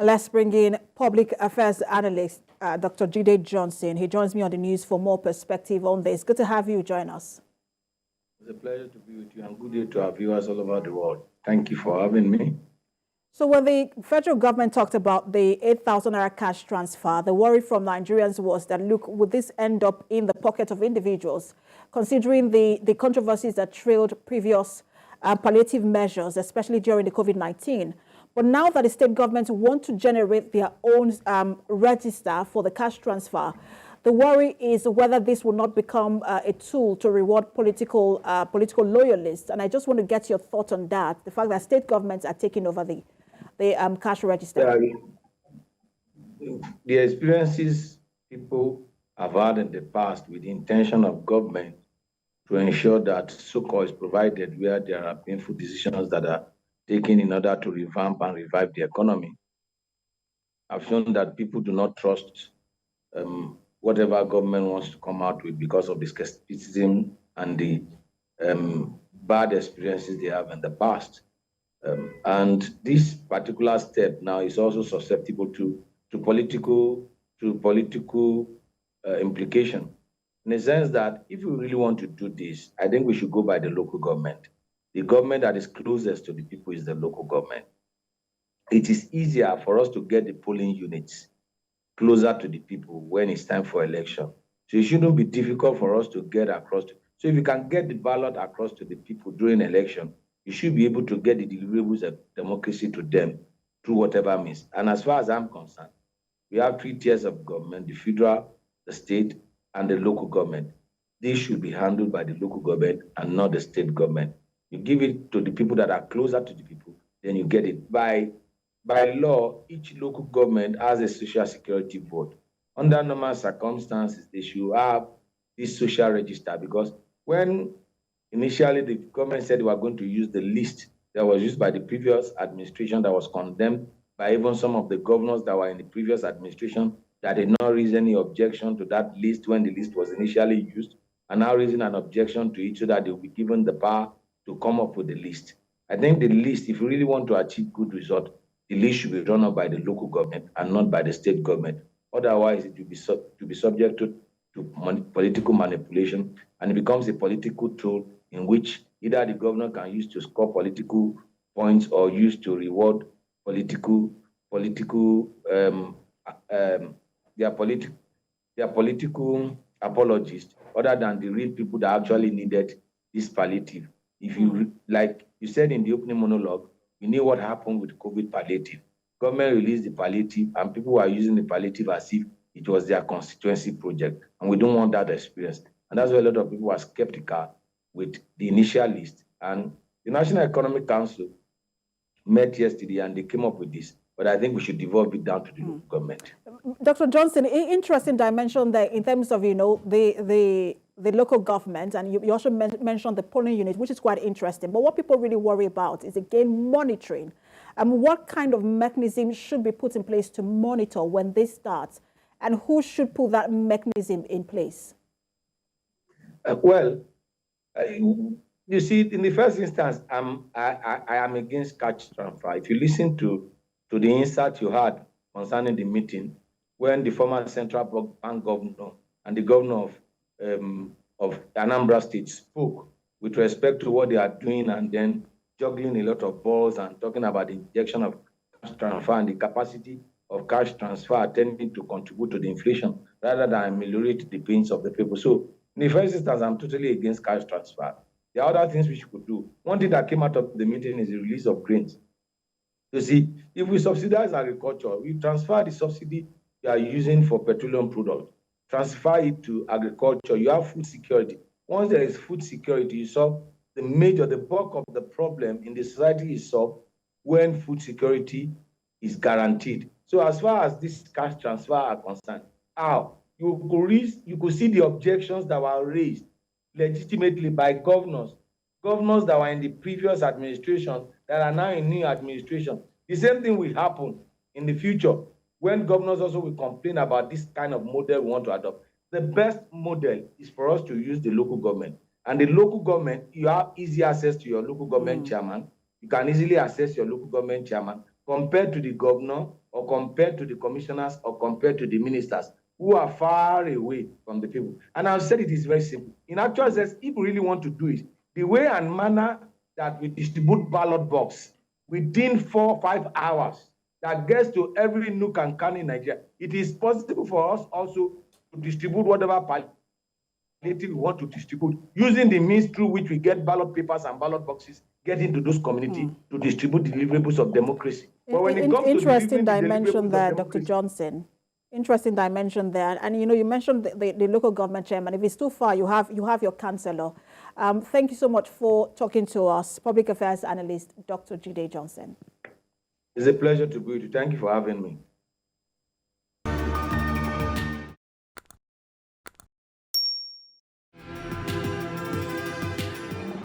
Let's bring in public affairs analyst Dr. Jide Johnson. He joins me on the news for more perspective on this. Good to have you join us. It's a pleasure to be with you, and good day to our viewers all over the world. Thank you for having me. So when the federal government talked about the 8,000 naira cash transfer, the worry from Nigerians was that, look, would this end up in the pocket of individuals, considering the controversies that trailed previous palliative measures, especially during the COVID-19. But now that the state governments want to generate their own register for the cash transfer, the worry is whether this will not become a tool to reward political loyalists. And I just want to get your thought on that, the fact that state governments are taking over the cash register. The experiences people have had in the past with the intention of government to ensure that succor is provided where there are painful decisions that are taken in order to revamp and revive the economy have shown that people do not trust whatever government wants to come out with because of the skepticism and the bad experiences they have in the past. And this particular step now is also susceptible to political implication, in the sense that if we really want to do this, I think we should go by the local government. The government that is closest to the people is the local government. It is easier for us to get the polling units closer to the people when it's time for election. So it shouldn't be difficult for us to get across. So if you can get the ballot across to the people during election, you should be able to get the deliverables of democracy to them through whatever means. And as far as I'm concerned, we have 3 tiers of government: the federal, the state, and the local government. This should be handled by the local government and not the state government. You give it to the people that are closer to the people, then you get it. By law, each local government has a social security board. Under normal circumstances, they should have this social register, because when initially the government said they were going to use the list that was used by the previous administration, that was condemned by even some of the governors that were in the previous administration, that did not raise any objection to that list when the list was initially used, and now raising an objection to it so that they will be given the power to come up with the list. I think the list, if you really want to achieve good result, the list should be run up by the local government and not by the state government. Otherwise, it will be subject to political manipulation, and it becomes a political tool in which either the governor can use to score political points or use to reward political apologists, other than the real people that actually needed this palliative. If you, like you said in the opening monologue, you knew what happened with COVID palliative. Government released the palliative, and people were using the palliative as if it was their constituency project. And we don't want that experience. And that's why a lot of people were skeptical with the initial list. And the National Economic Council met yesterday and they came up with this. But I think we should devolve it down to the local government. Dr. Johnson, interesting dimension there in terms of, the local government, and you also mentioned the polling unit, which is quite interesting. But what people really worry about is, again, monitoring. What kind of mechanism should be put in place to monitor when this starts, and who should put that mechanism in place? You see, in the first instance, I am against cash transfer. If you listen to the insert you had concerning the meeting, when the former central bank governor and the governor of Anambra State spoke with respect to what they are doing, and then juggling a lot of balls and talking about the injection of cash transfer and the capacity of cash transfer tending to contribute to the inflation rather than ameliorate the pains of the people. So in the first instance, I'm totally against cash transfer. There are other things we could do. One thing that came out of the meeting is the release of grains. You see, if we subsidize agriculture, we transfer the subsidy you are using for petroleum products, transfer it to agriculture, you have food security. Once there is food security, you solve the bulk of the problem in the society is solved when food security is guaranteed. So as far as this cash transfer are concerned, you could see the objections that were raised legitimately by governors that were in the previous administration that are now in new administration. The same thing will happen in the future when governors also will complain about this kind of model we want to adopt. The best model is for us to use the local government. And the local government, you have easy access to your local government chairman. You can easily access your local government chairman, compared to the governor, or compared to the commissioners, or compared to the ministers who are far away from the people. And I've said it is very simple. In actual sense, if we really want to do it, the way and manner that we distribute ballot box within 4 or 5 hours that gets to every nook and cranny in Nigeria, it is possible for us also to distribute whatever palliative we want to distribute using the means through which we get ballot papers and ballot boxes, get into those communities to distribute deliverables of democracy. But when it comes interesting to dimension there, Dr. Johnson. Interesting dimension there. And you mentioned the local government chairman. If it's too far, you have your councillor. Thank you so much for talking to us, public affairs analyst Dr. Jide Johnson. It's a pleasure to be with you. Thank you for having me.